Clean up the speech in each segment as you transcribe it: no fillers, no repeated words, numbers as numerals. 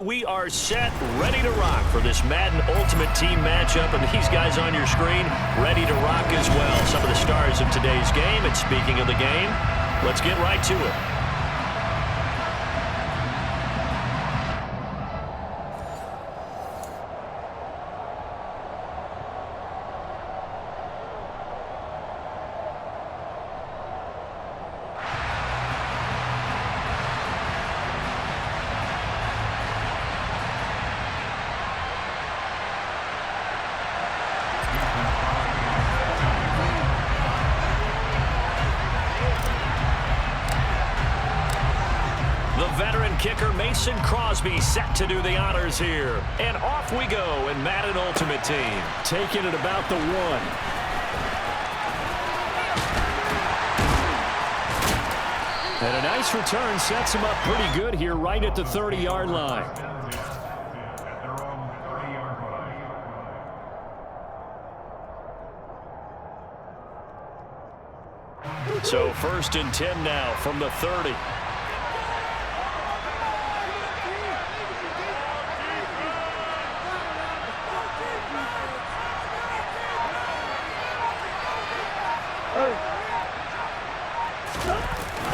We are set, ready to rock for this Madden Ultimate Team matchup, and these guys on your screen ready to rock as well. Some of the stars of today's game, and speaking of the game, let's get right to it. Veteran kicker Mason Crosby set to do the honors here. And off we go in Madden Ultimate Team. Taking it about the 1. And a nice return sets him up pretty good here right at the 30-yard line. So 1st and 10 now from the 30.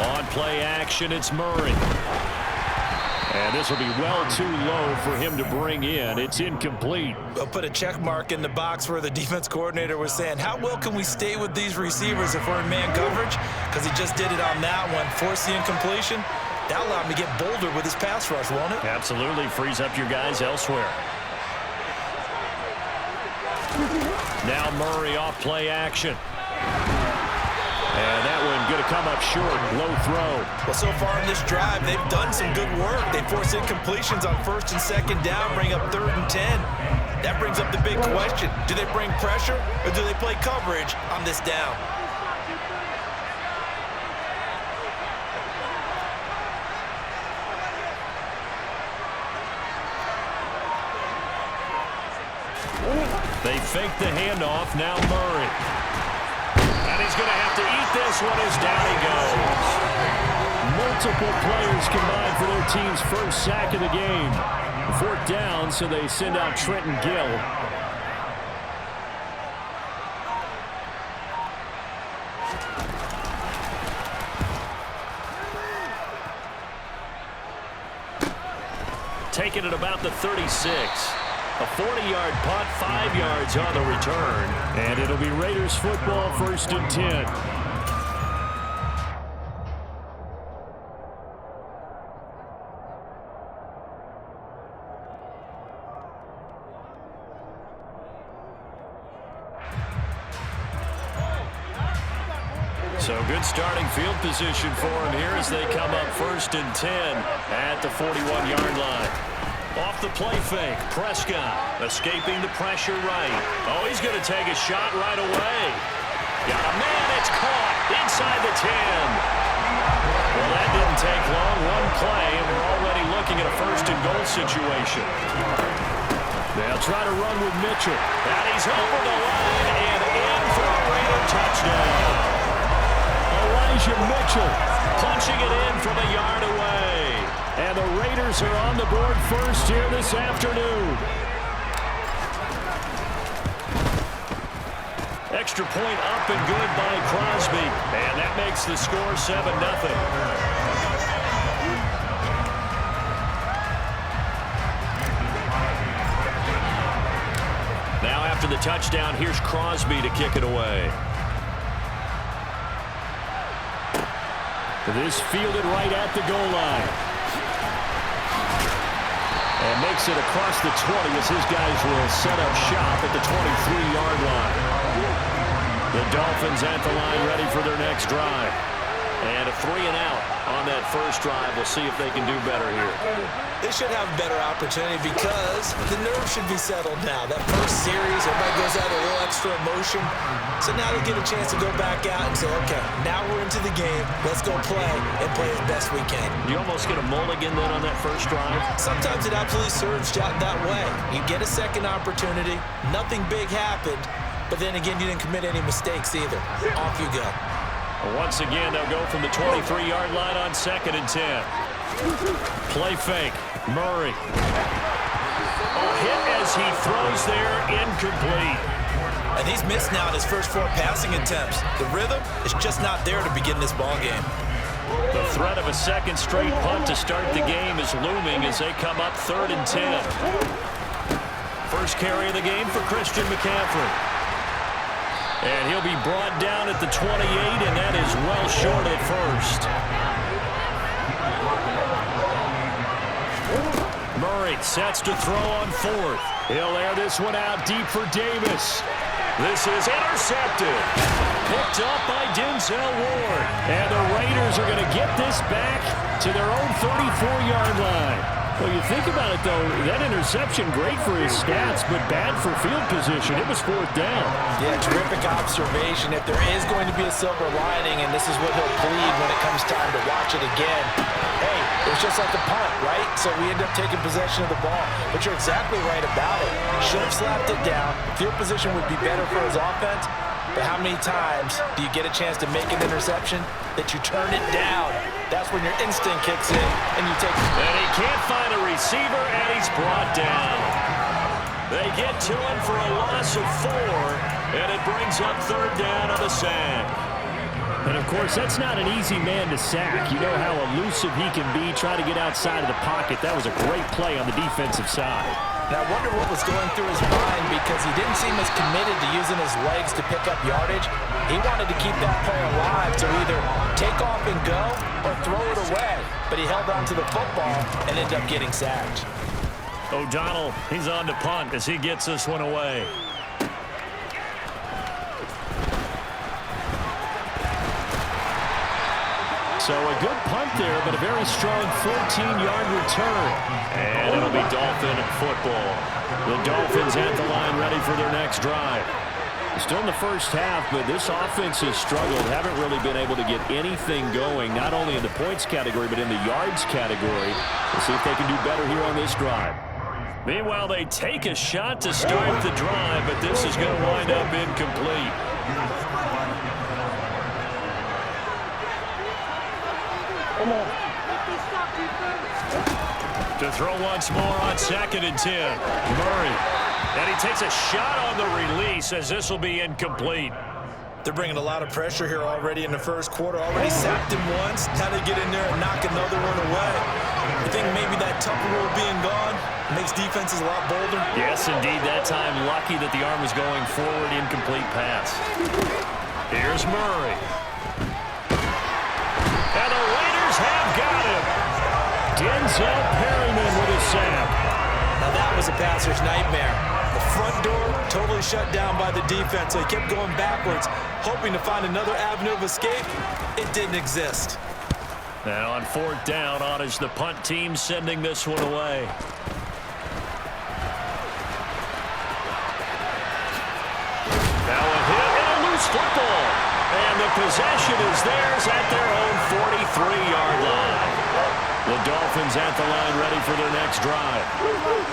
On play action, it's Murray. And this will be well too low for him to bring in. It's incomplete. I'll put a check mark in the box where the defense coordinator was saying, how well can we stay with these receivers if we're in man coverage? Because he just did it on that one. Force the incompletion. That'll allow him to get bolder with his pass rush, won't it? Absolutely. Frees up your guys elsewhere. Now Murray off play action. And that one going to come up short. Low throw. Well, so far in this drive, they've done some good work. They force incompletions on 1st and 2nd down, bring up 3rd and 10. That brings up the big question. Do they bring pressure or do they play coverage on this down? They fake the handoff. Now Murray. And he's going to have to eat this one as down he goes. Multiple players combined for their team's first sack of the game. 4th down, so they send out Trenton Gill. Taking it about the 36. A 40-yard punt, 5 yards on the return. And it'll be Raiders football, 1st and 10. So good starting field position for him here as they come up 1st and 10 at the 41-yard line. Off the play fake, Prescott escaping the pressure right. Oh, he's going to take a shot right away. Got a man, it's caught inside the 10. Well, that didn't take long, one play, and we're already looking at a 1st and goal situation. They'll try to run with Mitchell. And he's over the line and in for a Raider touchdown. Elijah Mitchell punching it in from a yard away. And the Raiders are on the board first here this afternoon. Extra point up and good by Crosby. And that makes the score 7-0. Now after the touchdown, here's Crosby to kick it away. This fielded right at the goal line. And makes it across the 20 as his guys will set up shop at the 23-yard line. The Dolphins at the line ready for their next drive. And a 3-and-out on that first drive. We'll see if they can do better here. They should have a better opportunity because the nerves should be settled now. That first series, everybody goes out a little extra emotion. So now they get a chance to go back out and say, okay, now we're into the game. Let's go play and play as best we can. You almost get a mulligan then on that first drive? Sometimes it absolutely serves out that way. You get a second opportunity. Nothing big happened. But then again, you didn't commit any mistakes either. Off you go. Once again, they'll go from the 23-yard line on 2nd and 10. Play fake. Murray. A hit as he throws there, incomplete. And he's missed now in his first 4 passing attempts. The rhythm is just not there to begin this ball game. The threat of a second straight punt to start the game is looming as they come up 3rd and 10. First carry of the game for Christian McCaffrey. And he'll be brought down at the 28, and that is well short of the first. Murray sets to throw on 4th. He'll air this one out deep for Davis. This is intercepted. Picked up by Denzel Ward. And the Raiders are going to get this back to their own 34-yard line. Well, you think about it, though, that interception, great for his stats, but bad for field position. It was 4th down. Yeah, terrific observation. If there is going to be a silver lining, and this is what he'll plead when it comes time to watch it again, hey, it was just like a punt, right? So we end up taking possession of the ball. But you're exactly right about it. Should have slapped it down. Field position would be better for his offense. But how many times do you get a chance to make an interception that you turn it down? That's when your instinct kicks in and you take it. And he can't find a receiver, and he's brought down. They get to him for a loss of 4, and it brings up 3rd down on the sack. And, of course, that's not an easy man to sack. You know how elusive he can be, try to get outside of the pocket. That was a great play on the defensive side. Now, I wonder what was going through his mind because he didn't seem as committed to using his legs to pick up yardage. He wanted to keep that play alive to either take off and go or throw it away. But he held on to the football and ended up getting sacked. O'Donnell, he's on to punt as he gets this one away. So a good punt there, but a very strong 14-yard return. And it'll be Dolphin football. The Dolphins at the line ready for their next drive. Still in the first half, but this offense has struggled. Haven't really been able to get anything going, not only in the points category, but in the yards category. We'll see if they can do better here on this drive. Meanwhile, they take a shot to start the drive, but this is going to wind up incomplete. To throw once more on 2nd and 10. Murray. And he takes a shot on the release as this will be incomplete. They're bringing a lot of pressure here already in the first quarter. Already sacked him once. Now they get in there and knock another one away. You think maybe that Tucker rule being gone makes defenses a lot bolder? Yes, indeed. That time lucky that the arm was going forward. Incomplete pass. Here's Murray. And the Raiders have got him. Denzel Perryman with a sack. Now that was a passer's nightmare. The front door totally shut down by the defense. So he kept going backwards, hoping to find another avenue of escape. It didn't exist. And on 4th down, on is the punt team sending this one away. Now a hit and a loose football. And the possession is theirs at their own 43-yard line. The Dolphins at the line ready for their next drive.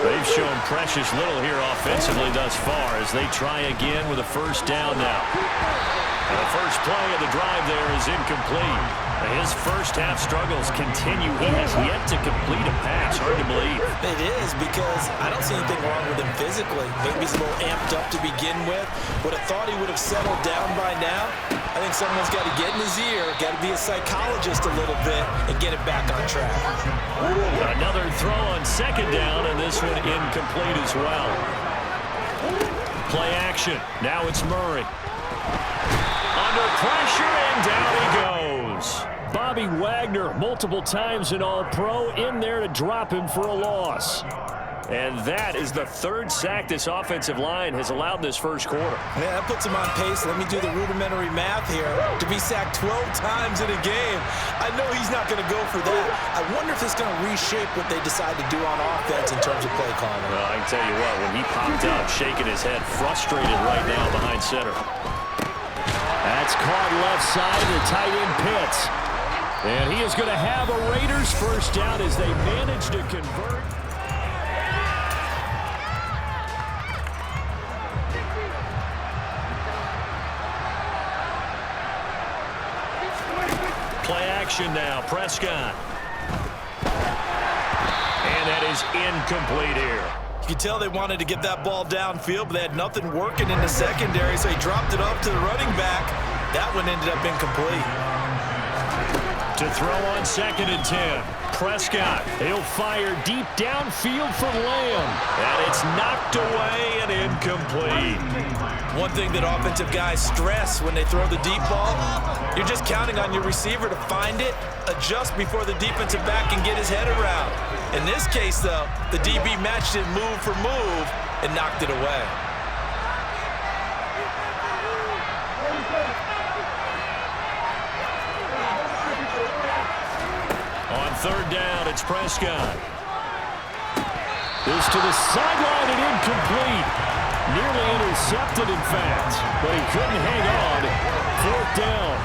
They've shown precious little here offensively thus far as they try again with a first down now. And the first play of the drive there is incomplete. His first half struggles continue. He has yet to complete a pass. Hard to believe. It is because I don't see anything wrong with him physically. Maybe he's a little amped up to begin with. Would have thought he would have settled down by now. I think someone's got to get in his ear, got to be a psychologist a little bit, and get it back on track. Another throw on 2nd down, and this one incomplete as well. Play action. Now it's Murray. Under pressure, and down he goes. Bobby Wagner, multiple times an All-Pro, in there to drop him for a loss. And that is the 3rd sack this offensive line has allowed in this first quarter. Yeah, that puts him on pace. Let me do the rudimentary math here. To be sacked 12 times in a game, I know he's not going to go for that. I wonder if it's going to reshape what they decide to do on offense in terms of play calling. Well, I can tell you what, when he popped up, shaking his head, frustrated right now behind center. That's caught left side of the tight end Pitts. And he is going to have a Raiders first down as they manage to convert. Play action now. Prescott. And that is incomplete here. You could tell they wanted to get that ball downfield, but they had nothing working in the secondary, so he dropped it off to the running back. That one ended up incomplete. To throw on 2nd and 10. Prescott, he'll fire deep downfield for Lamb. And it's knocked away and incomplete. One thing that offensive guys stress when they throw the deep ball, you're just counting on your receiver to find it, adjust before the defensive back can get his head around. In this case, though, the DB matched it move for move and knocked it away. On 3rd down, it's Prescott. This to the sideline and incomplete. Nearly intercepted, in fact, but he couldn't hang on. 4th down.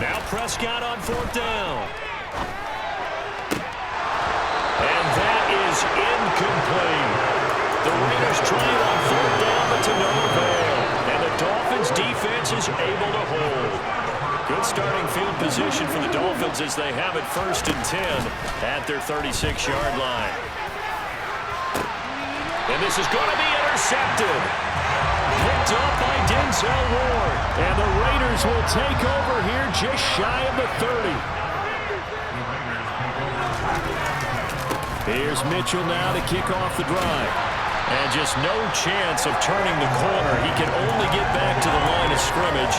Now Prescott on 4th down. And that is incomplete. The Raiders trying on 4th down, but to no avail. And the Dolphins defense is able to hold. Good starting field position for the Dolphins as they have it 1st and 10 at their 36-yard line. And this is going to be intercepted. Picked up by Denzel Ward. And the Raiders will take over here just shy of the 30. Here's Mitchell now to kick off the drive. And just no chance of turning the corner. He can only get back to the line of scrimmage.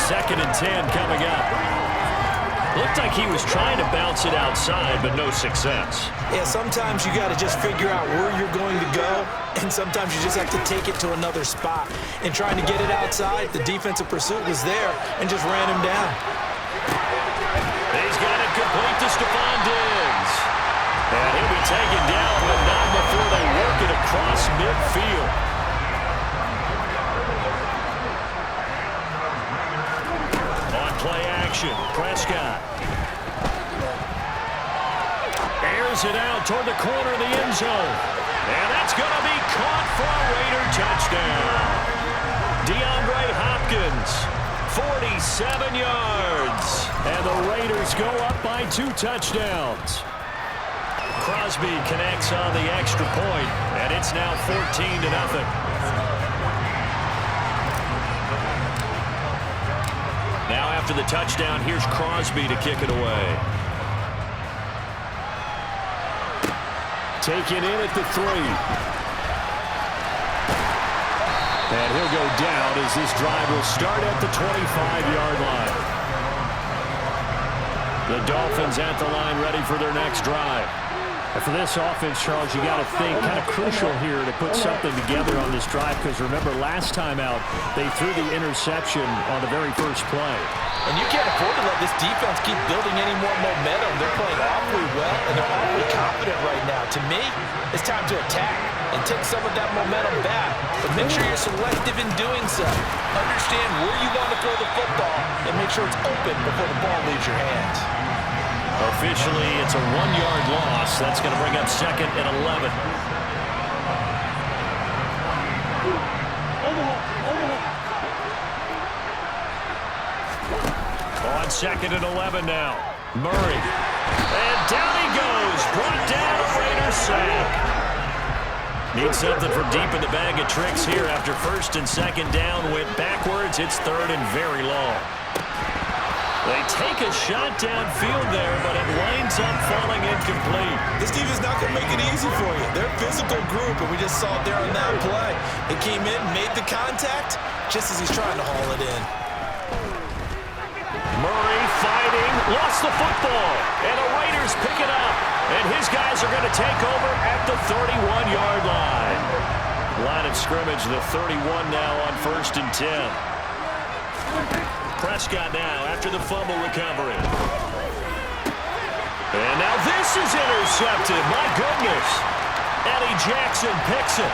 2nd and 10 coming up. Looked like he was trying to bounce it outside, but no success. Yeah, sometimes you got to just figure out where you're going to go, and sometimes you just have to take it to another spot. And trying to get it outside, the defensive pursuit was there and just ran him down. He's got it complete to Stephon Diggs. And he'll be taken down, but not before they work it across midfield. On play action, Prescott. Airs it out toward the corner of the end zone. And that's going to be caught for a Raider touchdown. DeAndre Hopkins, 47 yards. And the Raiders go up by 2 touchdowns. Crosby connects on the extra point, and it's now 14-0. Now after the touchdown, here's Crosby to kick it away. Taken in at the 3. And he'll go down as this drive will start at the 25-yard line. The Dolphins at the line ready for their next drive. And for this offense, Charles, you got to think kind of crucial here to put something together on this drive, because remember last time out they threw the interception on the very first play. And you can't afford to let this defense keep building any more momentum. They're playing awfully well, and they're awfully confident right now. To me, it's time to attack and take some of that momentum back. But make sure you're selective in doing so. Understand where you want to throw the football and make sure it's open before the ball leaves your hands. Officially, it's a 1-yard loss. That's going to bring up 2nd and 11. On 2nd and 11 now. Murray. And down he goes. Brought down a Raiders sack. Need something from deep in the bag of tricks here after 1st and 2nd down. Went backwards. It's 3rd and very long. They take a shot downfield there, but it winds up falling incomplete. This defense is not going to make it easy for you. They're a physical group, and we just saw it there on that play. They came in, made the contact, just as he's trying to haul it in. Murray fighting, lost the football, and the Raiders pick it up. And his guys are going to take over at the 31-yard line. Line of scrimmage, the 31 now on 1st and 10. Prescott now after the fumble recovery. And now this is intercepted. My goodness. Eddie Jackson picks it.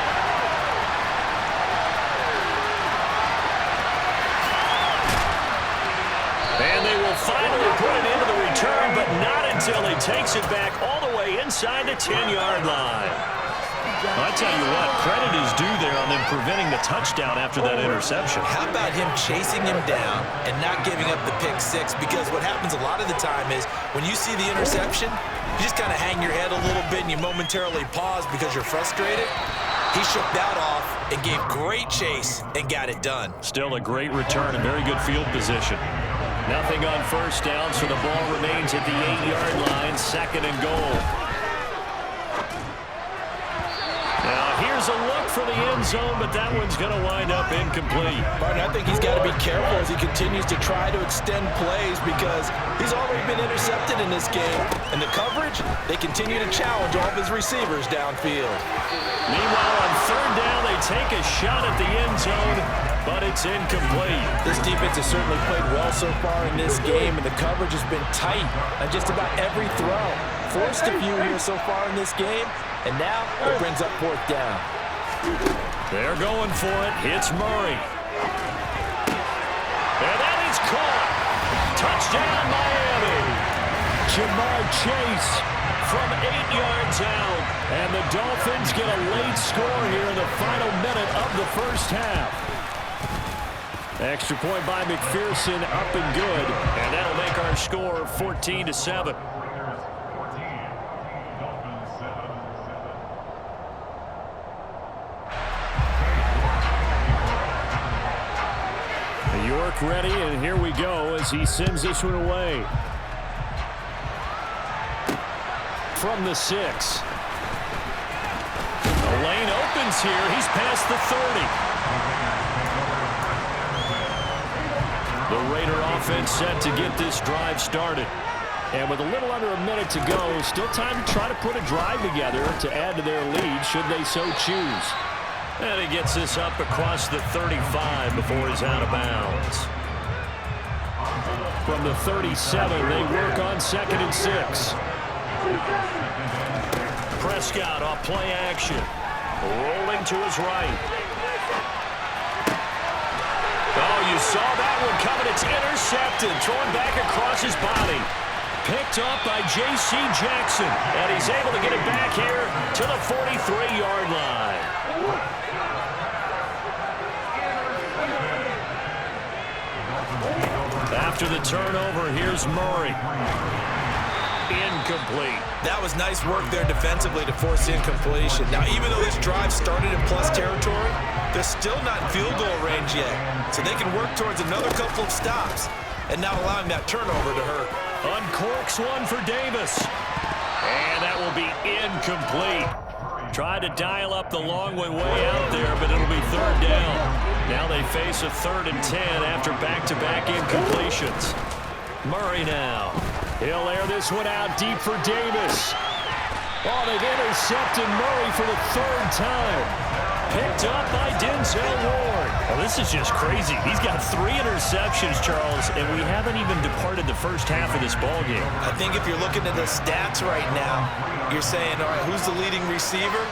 And they will finally put it into the return, but not until he takes it back all the way inside the 10-yard line. I tell you what, credit is due there on them preventing the touchdown after that interception. How about him chasing him down and not giving up the pick six? Because what happens a lot of the time is when you see the interception, you just kind of hang your head a little bit and you momentarily pause because you're frustrated. He shook that off and gave great chase and got it done. Still a great return and very good field position. Nothing on first down, so the ball remains at the 8-yard line, 2nd and goal. Now, here's a look for the end zone, but that one's going to wind up incomplete. Martin, I think he's got to be careful as he continues to try to extend plays because he's already been intercepted in this game. And the coverage, they continue to challenge all of his receivers downfield. Meanwhile, on 3rd down, they take a shot at the end zone, but it's incomplete. This defense has certainly played well so far in this game, and the coverage has been tight on just about every throw. Forced a few here so far in this game. And now it brings up 4th down. They're going for it. Hits Murray. And that is caught. Touchdown, Miami. Jamar Chase from 8 yards out. And the Dolphins get a late score here in the final minute of the first half. Extra point by McPherson, up and good. And that'll make our score 14-7. York ready, and here we go as he sends this one away. From the 6. The lane opens here. He's past the 30. The Raider offense set to get this drive started. And with a little under a minute to go, still time to try to put a drive together to add to their lead should they so choose. And he gets this up across the 35 before he's out of bounds. From the 37, they work on 2nd and 6. Prescott off play action. Rolling to his right. Oh, you saw that one coming. It's intercepted. Thrown back across his body. Picked up by J.C. Jackson. And he's able to get it back here to the 43-yard line. After the turnover, here's Murray. Incomplete. That was nice work there defensively to force incompletion. Now, even though this drive started in plus territory, they're still not in field goal range yet. So they can work towards another couple of stops and not allowing that turnover to hurt. Uncorks one for Davis. And that will be incomplete. Tried to dial up the long one way out there, but it'll be 3rd down. Now they face a 3rd and 10 after back-to-back incompletions. Murray now. He'll air this one out deep for Davis. Oh, they've intercepted Murray for the 3rd time. Picked up by Denzel Ward. Well, this is just crazy. He's got 3 interceptions, Charles, and we haven't even departed the first half of this ballgame. I think if you're looking at the stats right now, you're saying, all right, who's the leading receiver?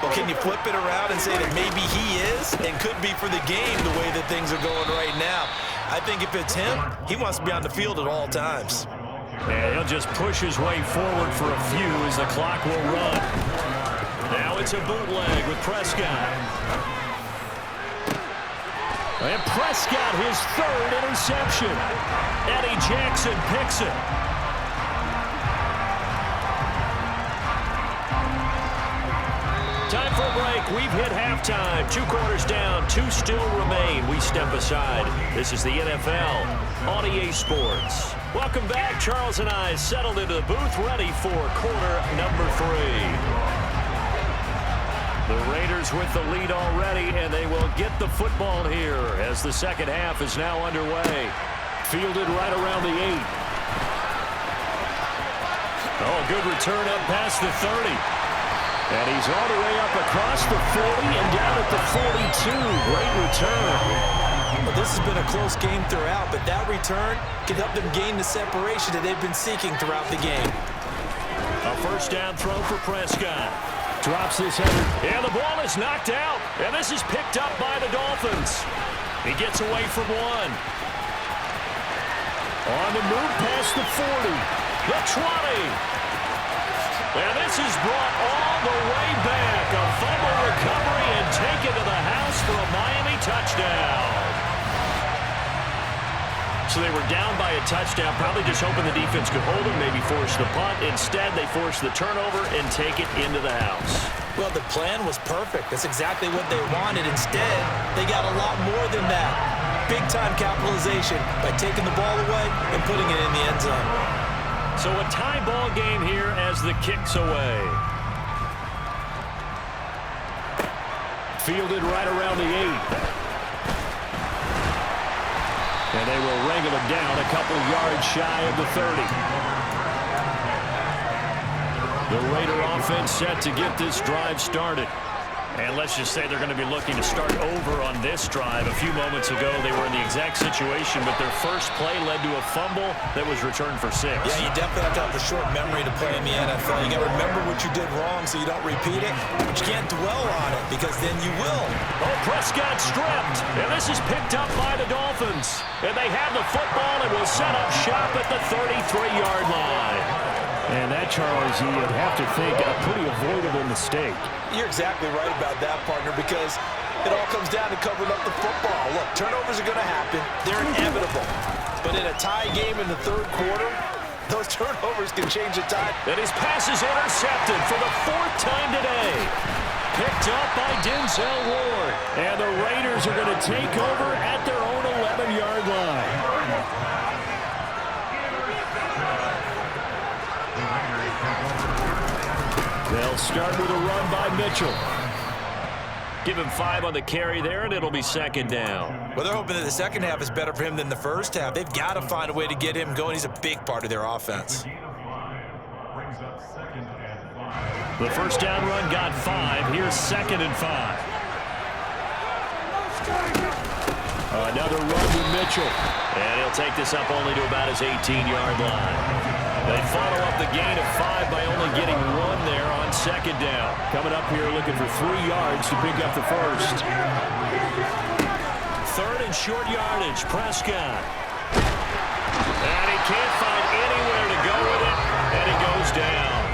Well, can you flip it around and say that maybe he is and could be for the game the way that things are going right now? I think if it's him, he wants to be on the field at all times. And he'll just push his way forward for a few as the clock will run. Now it's a bootleg with Prescott. And Prescott, his 3rd interception. Eddie Jackson picks it. Time for a break. We've hit halftime. 2 quarters down. 2 still remain. We step aside. This is the NFL on EA Sports. Welcome back. Charles and I settled into the booth ready for quarter number 3. The Raiders with the lead already, and they will get the football here as the second half is now underway. Fielded right around the 8. Oh, good return up past the 30. And he's all the way up across the 40 and down at the 42. Great return. Well, this has been a close game throughout, but that return can help them gain the separation that they've been seeking throughout the game. A first down throw for Prescott. Drops this header. And the ball is knocked out. And this is picked up by the Dolphins. He gets away from one. On the move past the 40. The 20. And this is brought all the way back. A fumble recovery and taken to the house for a Miami touchdown. So they were down by a touchdown, probably just hoping the defense could hold them, maybe force the punt. Instead, they force the turnover and take it into the house. Well, the plan was perfect. That's exactly what they wanted. Instead, they got a lot more than that. Big-time capitalization by taking the ball away and putting it in the end zone. So a tie ball game here as the kick's away. Fielded right around the 8. And they will wrangle him down a couple yards shy of the 30. The Raider offense set to get this drive started. And let's just say they're going to be looking to start over on this drive. A few moments ago, they were in the exact situation, but their first play led to a fumble that was returned for 6. Yeah, you definitely have to have a short memory to play in the NFL. You got to remember what you did wrong so you don't repeat it, but you can't dwell on it because then you will. Oh, Prescott stripped, and this is picked up by the Dolphins. And they have the football and will set up shop at the 33-yard line. And that, Charles, you'd have to think a pretty avoidable mistake. You're exactly right about that, partner, because it all comes down to covering up the football. Look, turnovers are going to happen. They're inevitable. But in a tie game in the third quarter, those turnovers can change the tide. And his pass is intercepted for the 4th time today. Picked up by Denzel Ward. And the Raiders are going to take over at their own 11-yard line. They'll start with a run by Mitchell. Give him 5 on the carry there, and it'll be 2nd down. Well, they're hoping that the second half is better for him than the first half. They've got to find a way to get him going. He's a big part of their offense. The first down run got 5. Here's 2nd and 5. Another run with Mitchell. And he'll take this up only to about his 18-yard line. They follow up the gain of 5 by only getting 1 there on 2nd down. Coming up here looking for 3 yards to pick up the first. 3rd and short yardage, Prescott. And he can't find anywhere to go with it, and he goes down.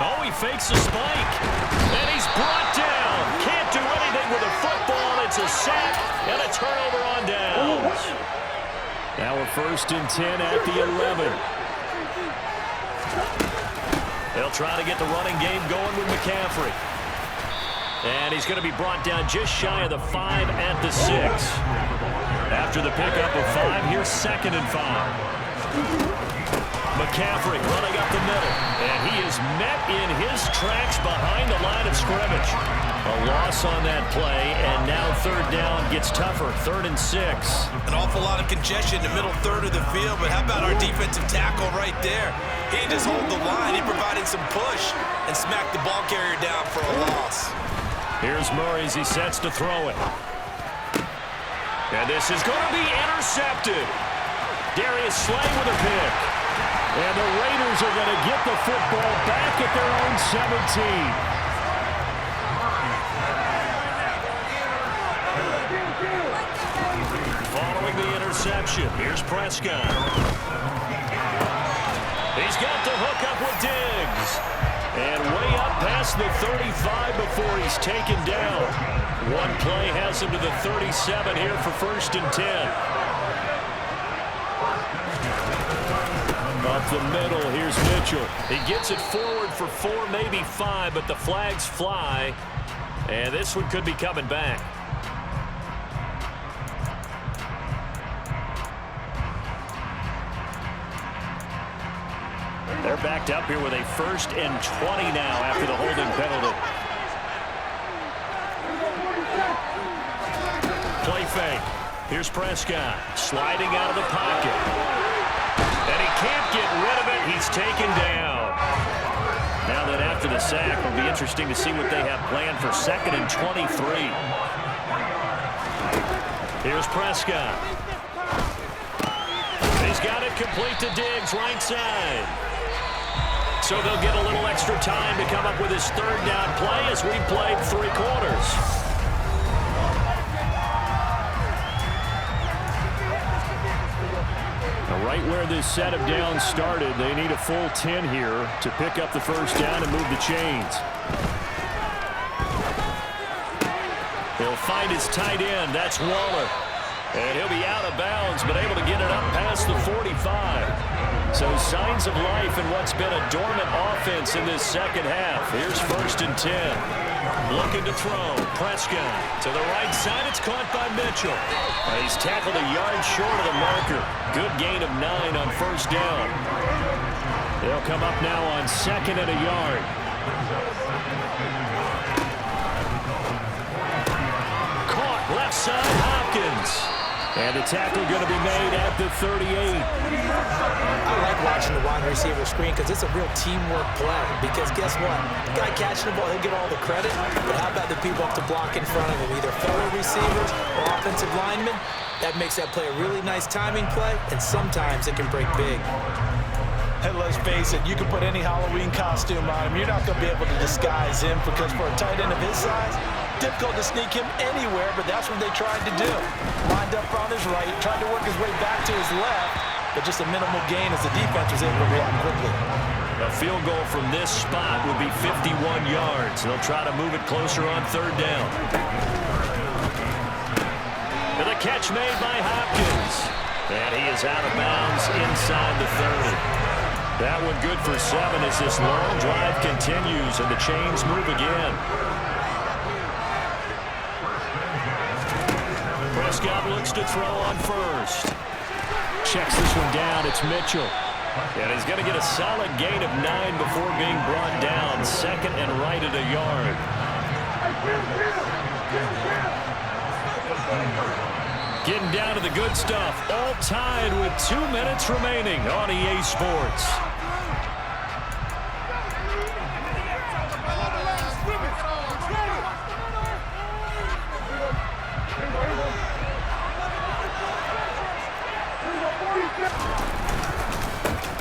Oh, he fakes a spike, and he's brought down. Can't do anything with a football. It's a sack and a turnover on downs. Now a 1st and 10 at the 11. They'll try to get the running game going with McCaffrey. And he's going to be brought down just shy of the 5 at the 6. After the pickup of 5, here's 2nd and 5. McCaffrey running up the middle, and he is met in his tracks behind the line of scrimmage. A loss on that play, and now 3rd down gets tougher, 3rd and 6. An awful lot of congestion in the middle third of the field, but how about our defensive tackle right there? He didn't just hold the line, he provided some push and smacked the ball carrier down for a loss. Here's Murray as he sets to throw it. And this is going to be intercepted. Darius Slay with a pick. And the Raiders are going to get the football back at their own 17. Following the interception, here's Prescott. He's got the hook up with Diggs. And way up past the 35 before he's taken down. One play has him to the 37 here for 1st and 10. Up the middle, here's Mitchell. He gets it forward for 4, maybe 5, but the flags fly. And this one could be coming back. They're backed up here with a 1st and 20 now after the holding penalty. Play fake. Here's Prescott sliding out of the pocket. And he can't get rid of it. He's taken down. Now that after the sack, it'll be interesting to see what they have planned for 2nd and 23. Here's Prescott. He's got it complete to Diggs, right side. So they'll get a little extra time to come up with his 3rd down play as we played 3 quarters. Right where this set of downs started, they need a full 10 here to pick up the first down and move the chains. He'll find his tight end. That's Waller. And he'll be out of bounds, but able to get it up past the 45. So signs of life in what's been a dormant offense in this second half. Here's 1st and 10. Looking to throw. Prescott to the right side. It's caught by Mitchell. He's tackled a yard short of the marker. Good gain of 9 on 1st down. They'll come up now on 2nd and a yard. Caught left side, Hopkins. And the tackle going to be made at the 38. I like watching the wide receiver screen because it's a real teamwork play. Because guess what? The guy catching the ball, he'll get all the credit. But how about the people up to block in front of him? Either fellow receivers or offensive linemen. That makes that play a really nice timing play, and sometimes it can break big. Hey, let's face it, you can put any Halloween costume on him. You're not going to be able to disguise him because for a tight end of his size, difficult to sneak him anywhere, but that's what they tried to do. Lined up on his right, tried to work his way back to his left, but just a minimal gain as the defense was able to react quickly. A field goal from this spot would be 51 yards. They'll try to move it closer on 3rd down. And the catch made by Hopkins. And he is out of bounds inside the 30. That one good for 7 as this long drive continues and the chains move again. Prescott looks to throw on 1st. Checks this one down. It's Mitchell. And he's going to get a solid gain of 9 before being brought down. 2nd and right at a yard. Getting down to the good stuff. All tied with 2 minutes remaining on EA Sports.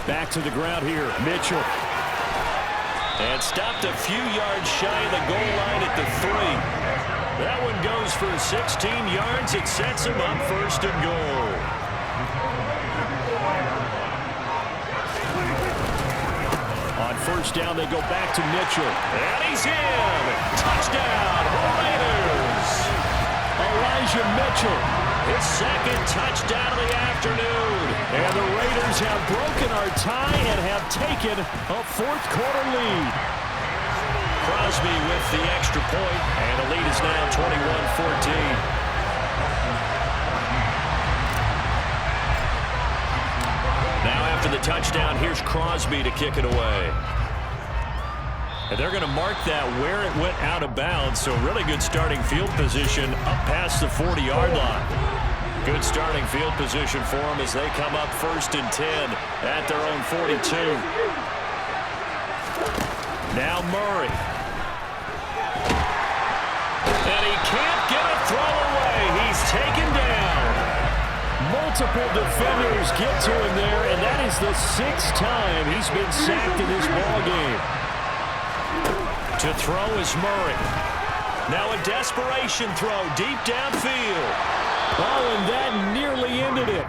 Back to the ground here, Mitchell. And stopped a few yards shy of the goal line at the 3. That one goes for 16 yards. It sets him up 1st and goal. On 1st down, they go back to Mitchell. And he's in. Touchdown, Raiders. Elijah Mitchell. His 2nd touchdown of the afternoon. And the Raiders have broken our tie and have taken a 4th quarter lead. Crosby with the extra point, and the lead is now 21-14. Now after the touchdown, here's Crosby to kick it away. And they're going to mark that where it went out of bounds, so really good starting field position up past the 40-yard line. Good starting field position for them as they come up 1st and 10 at their own 42. Now Murray. And he can't get a throw away. He's taken down. Multiple defenders get to him there, and that is the 6th time he's been sacked in this ballgame. To throw is Murray. Now a desperation throw deep downfield. Oh, and that nearly ended it.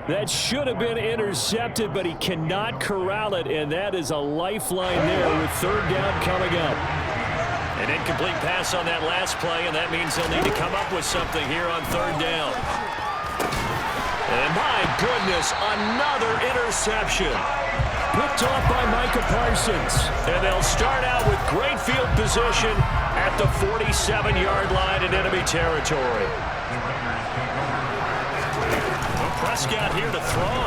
That should have been intercepted, but he cannot corral it, and that is a lifeline there with 3rd down coming up. An incomplete pass on that last play, and that means they'll need to come up with something here on 3rd down. And my goodness, another interception. Picked off by Micah Parsons. And they'll start out with great field position at the 47-yard line in enemy territory. Prescott here to throw.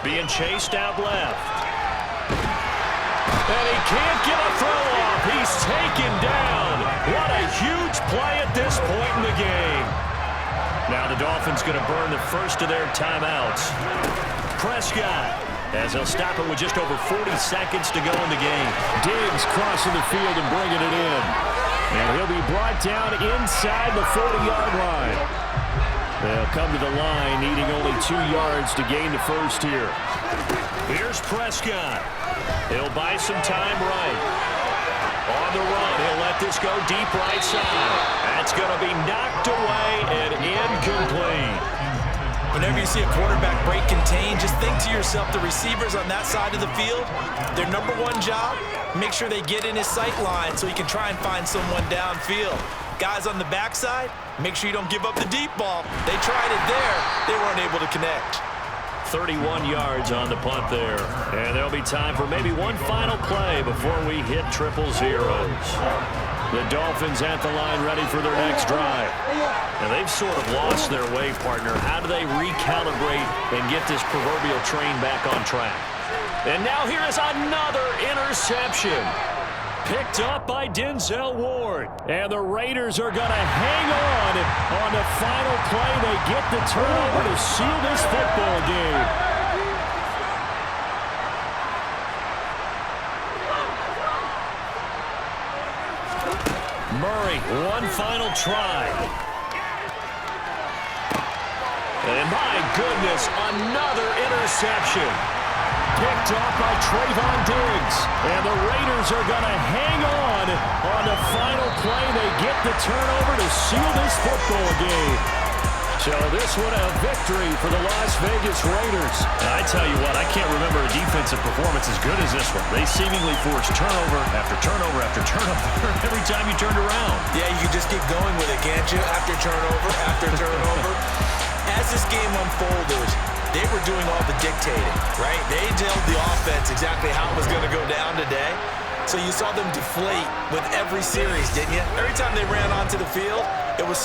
Being chased out left. And he can't get a throw off. He's taken down. What a huge play at this point in the game. Now the Dolphins going to burn the first of their timeouts. Prescott, as they'll stop it with just over 40 seconds to go in the game. Diggs crossing the field and bringing it in. And he'll be brought down inside the 40-yard line. They'll come to the line, needing only 2 yards to gain the first here. Here's Prescott. He'll buy some time right. On the run, he'll let this go deep right side. That's going to be knocked away and incomplete. Whenever you see a quarterback break contain, just think to yourself, the receivers on that side of the field, their number one job, make sure they get in his sight line so he can try and find someone downfield. Guys on the backside, make sure you don't give up the deep ball. They tried it there. They weren't able to connect. 31 yards on the punt there. And there'll be time for maybe one final play before we hit triple zeros. The Dolphins at the line ready for their next drive. And they've sort of lost their way, partner. How do they recalibrate and get this proverbial train back on track? And now here is another interception. Picked up by Denzel Ward. And the Raiders are going to hang on the final play. They get the turnover to seal this football game. Murray, one final try. And my goodness, another interception. Picked off by Trayvon Diggs. And the Raiders are going to hang on the final play. They get the turnover to seal this football game. So this one a victory for the Las Vegas Raiders. I tell you what, I can't remember a defensive performance as good as this one. They seemingly forced turnover after turnover after turnover every time you turned around. Yeah, you can just keep going with it, can't you? After turnover. As this game unfolded, they were doing all the dictating, right? They told the offense exactly how it was going to go down today. So you saw them deflate with every series, didn't you? Every time they ran onto the field, it was slow.